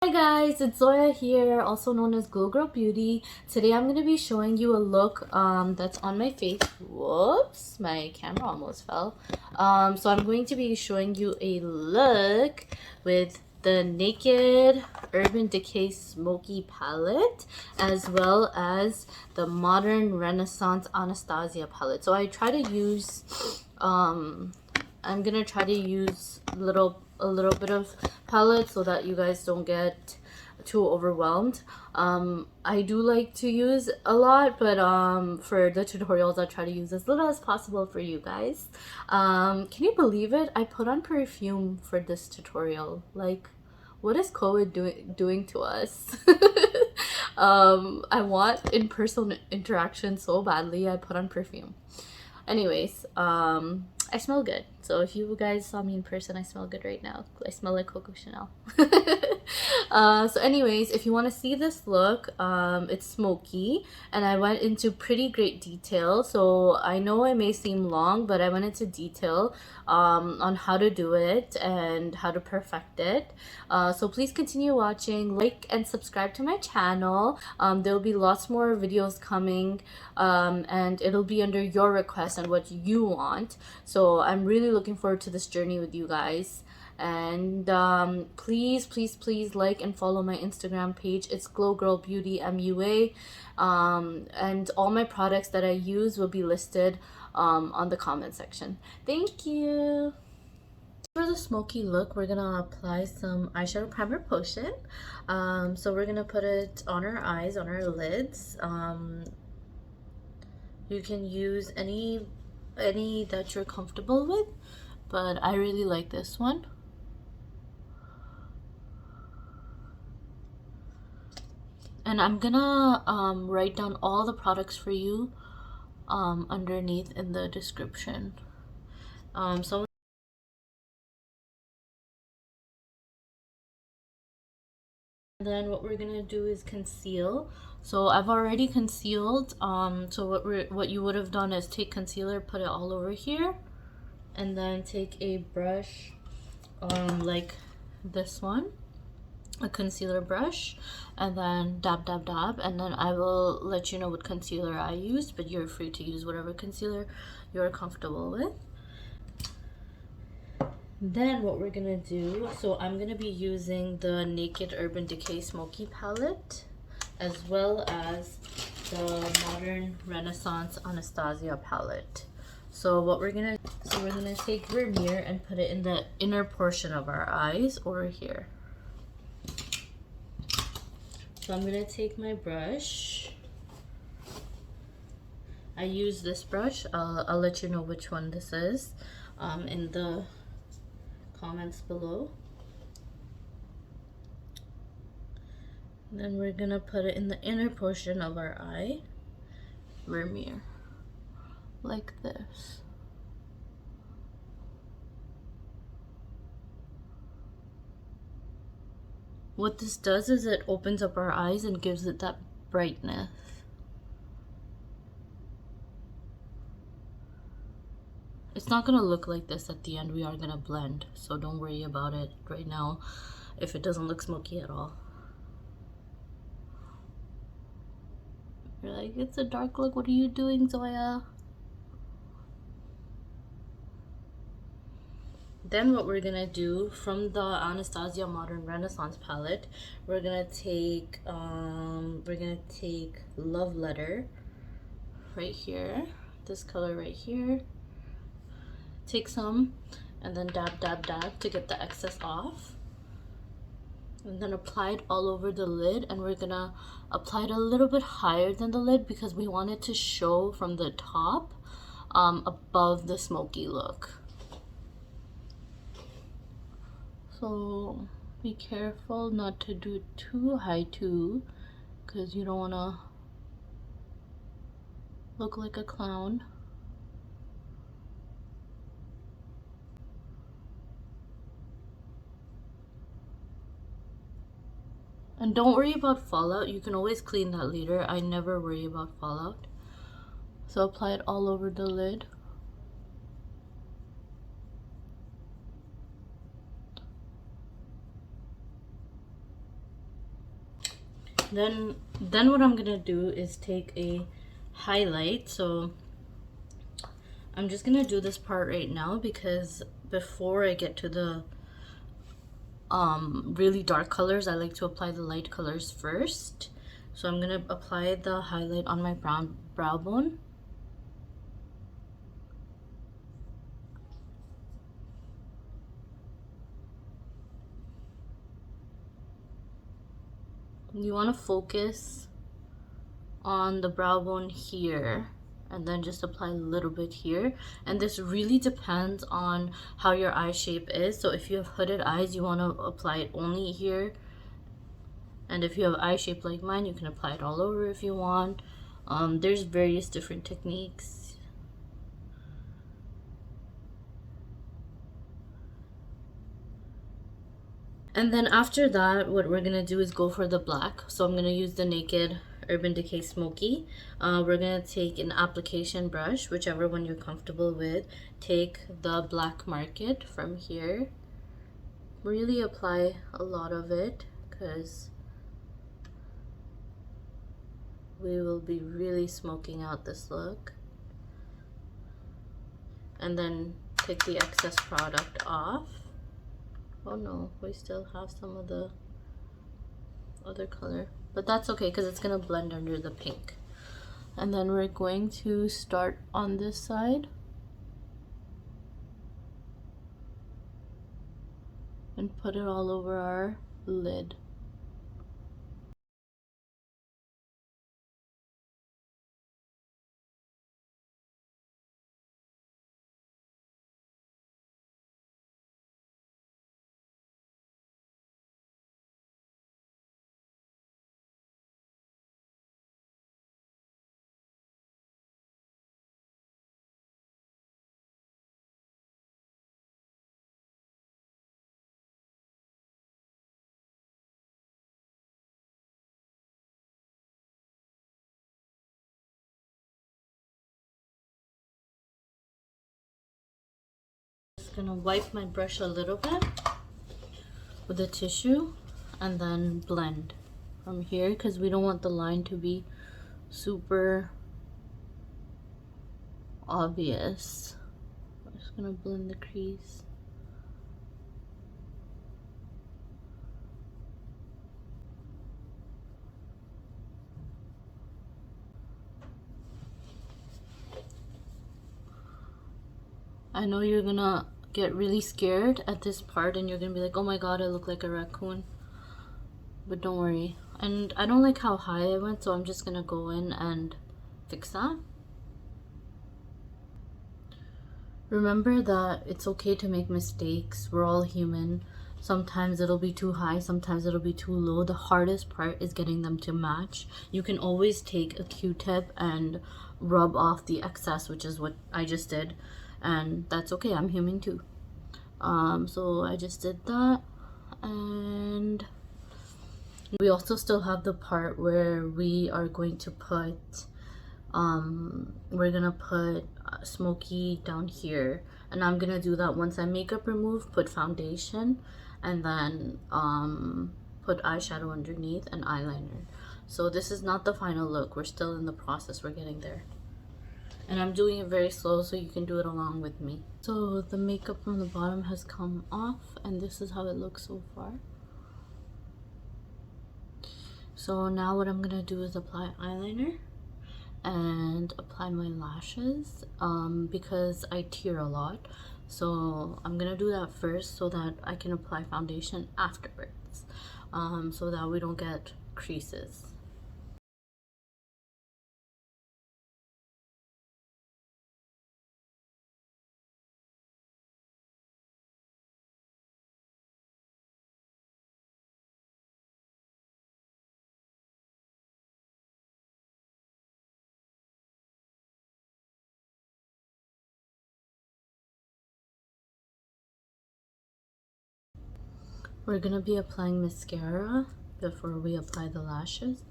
Hi guys, it's Zoya here, also known as Glow Girl Beauty. Today I'm going to be showing you a look that's on my face. Whoops, my camera almost fell. So I'm going to be showing you a look with the Naked Urban Decay Smoky palette, as well as the Modern Renaissance Anastasia palette. So I try to use I'm gonna try to use a little bit of palette so that you guys don't get too overwhelmed. I do like to use a lot, but for the tutorials I try to use as little as possible for you guys. Can you believe it? I put on perfume for this tutorial. Like, what is COVID doing to us? I want in-person interaction so badly. I put on perfume. Anyways, I smell good. So if you guys saw me in person, I smell good right now. I smell like Coco Chanel. So anyways, if you want to see this look, it's Smoky, and I went into pretty great detail. So I know it may seem long, but I went into detail on how to do it and how to perfect it. So please continue watching, like and subscribe to my channel. There will be lots more videos coming, and it'll be under your request and what you want. So I'm really looking forward to this journey with you guys. And please like and follow my Instagram page. It's Glow Girl Beauty MUA, and all my products that I use will be listed on the comment section. Thank you. For the smoky look, we're gonna apply some eyeshadow primer potion. So we're gonna put it on our eyes, on our lids. You can use any that you're comfortable with, but I really like this one. And I'm gonna write down all the products for you underneath in the description. So then what we're gonna do is conceal. So I've already concealed. So what you would have done is take concealer, put it all over here, and then take a brush like this one, a concealer brush, and then dab, and then I will let you know what concealer I used, but you're free to use whatever concealer you're comfortable with. Then what we're gonna do, so I'm gonna be using the Naked Urban Decay Smoky palette, as well as the Modern Renaissance Anastasia palette. So we're gonna take Vermeer and put it in the inner portion of our eyes over here. So I'm gonna take my brush. I use this brush. I'll let you know which one this is in the comments below. And then we're gonna put it in the inner portion of our eye, Vermeer, like this. What this does is it opens up our eyes and gives it that brightness. It's not gonna look like this at the end. We are gonna blend, so don't worry about it right now if it doesn't look smoky at all. You're like, it's a dark look, what are you doing, Zoya? Then what we're gonna do, from the Anastasia Modern Renaissance palette, we're gonna take Love Letter right here, this color right here. Take some and then dab to get the excess off, and then apply it all over the lid. And we're gonna apply it a little bit higher than the lid because we want it to show from the top above the smoky look. So be careful not to do it too high too, because you don't want to look like a clown. And don't worry about fallout. You can always clean that later. I never worry about fallout. So apply it all over the lid. Then what I'm gonna do is take a highlight. So I'm just gonna do this part right now because before I get to the really dark colors, I like to apply the light colors first. So I'm gonna apply the highlight on my brow bone. You want to focus on the brow bone here and then just apply a little bit here, and this really depends on how your eye shape is. So if you have hooded eyes, you want to apply it only here, and if you have eye shape like mine, you can apply it all over if you want. There's various different techniques. And then after that, what we're gonna do is go for the black. So I'm gonna use the Naked Urban Decay Smoky. We're gonna take an application brush, whichever one you're comfortable with. Take the black market from here. Really apply a lot of it because we will be really smoking out this look. And then take the excess product off. Oh no, we still have some of the other color, but that's okay because it's gonna blend under the pink. And then we're going to start on this side and put it all over our lid. Just gonna wipe my brush a little bit with a tissue and then blend from here because we don't want the line to be super obvious. I'm just gonna blend the crease. I know you're gonna get really scared at this part and you're gonna be like, oh my god, I look like a raccoon. But don't worry. And I don't like how high I went, so I'm just gonna go in and fix that. Remember that it's okay to make mistakes. We're all human. Sometimes it'll be too high, sometimes it'll be too low. The hardest part is getting them to match. You can always take a Q-tip and rub off the excess, which is what I just did. And that's okay, I'm human too. So I just did that. And we also still have the part where we are going to put we're gonna put Smoky down here, and I'm gonna do that once I makeup remove, put foundation, and then put eyeshadow underneath and eyeliner. So this is not the final look, we're still in the process, we're getting there. And I'm doing it very slow so you can do it along with me. So the makeup from the bottom has come off, and this is how it looks so far. So now what I'm gonna do is apply eyeliner and apply my lashes because I tear a lot. So I'm gonna do that first so that I can apply foundation afterwards, so that we don't get creases. We're gonna be applying mascara before we apply the lashes.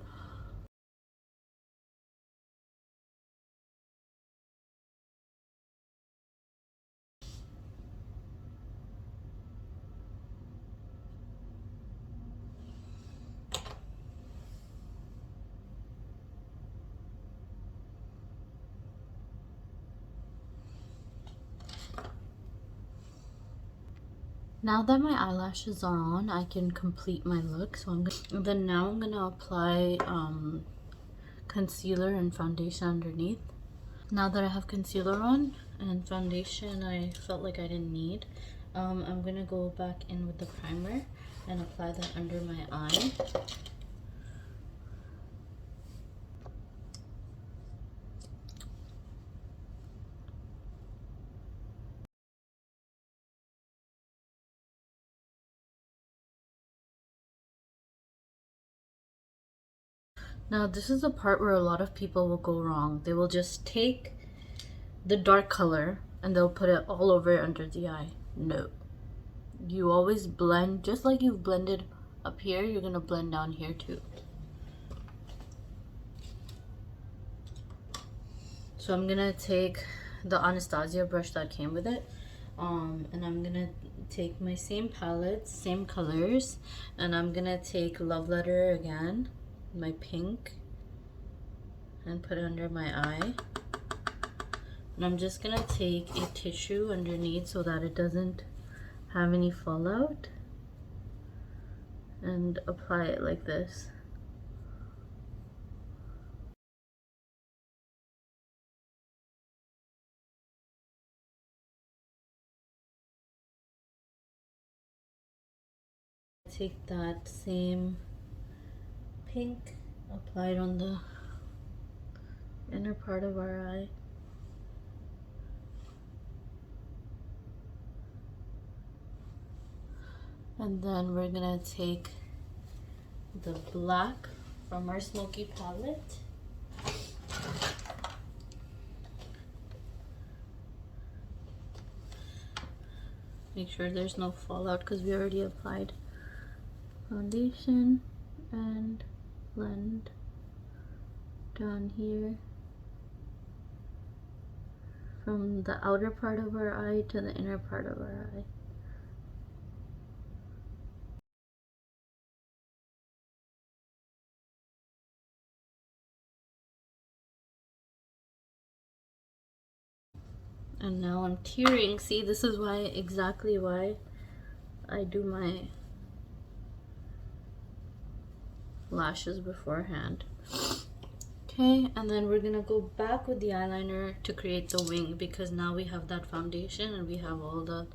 Now that my eyelashes are on, I can complete my look. So now I'm gonna apply concealer and foundation underneath. Now that I have concealer on and foundation I felt like I didn't need, I'm gonna go back in with the primer and apply that under my eye. Now this is the part where a lot of people will go wrong. They will just take the dark color and they'll put it all over under the eye. No. You always blend, just like you've blended up here, you're gonna blend down here too. So I'm gonna take the Anastasia brush that came with it, and I'm gonna take my same palettes, same colors, and I'm gonna take Love Letter again, my pink, and put it under my eye. And I'm just gonna take a tissue underneath so that it doesn't have any fallout, and apply it like this. Take that same pink, apply it on the inner part of our eye. And then we're gonna take the black from our Smoky palette. Make sure there's no fallout because we already applied foundation, and blend down here from the outer part of our eye to the inner part of our eye. And now I'm tearing. See, this is why, exactly why I do my lashes beforehand. Okay, and then we're gonna go back with the eyeliner to create the wing, because now we have that foundation and we have all the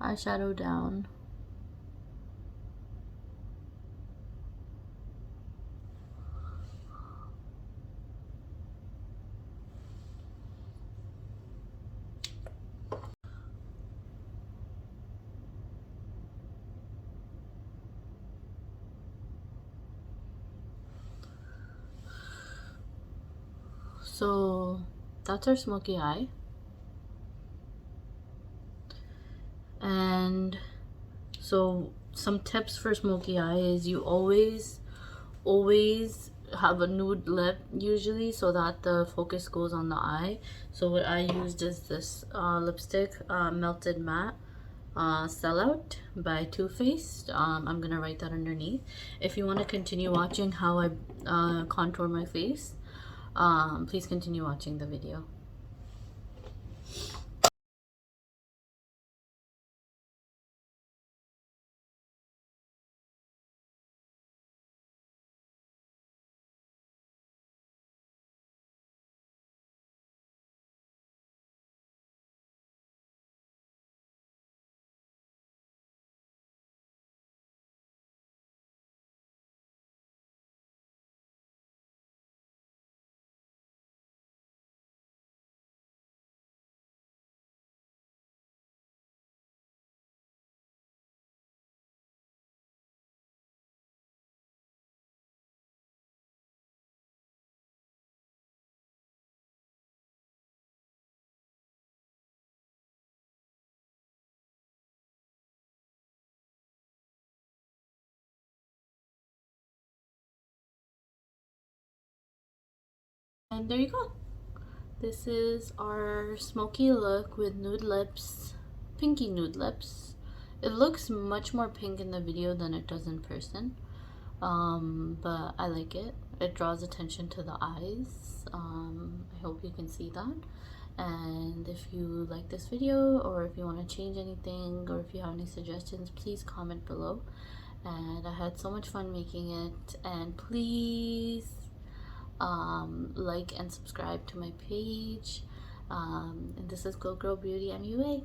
eyeshadow down. So that's our smoky eye. And so some tips for smoky eye is you always have a nude lip usually, so that the focus goes on the eye. So what I used is this lipstick, Melted Matte Sellout by Too Faced. I'm gonna write that underneath. If you want to continue watching how I contour my face, please continue watching the video. And there you go. This is our smoky look with nude lips, pinky nude lips. It looks much more pink in the video than it does in person, but I like it. It draws attention to the eyes. I hope you can see that. And if you like this video, or if you want to change anything, or if you have any suggestions, please comment below. And I had so much fun making it, and please like and subscribe to my page. And this is Go Girl Beauty MUA.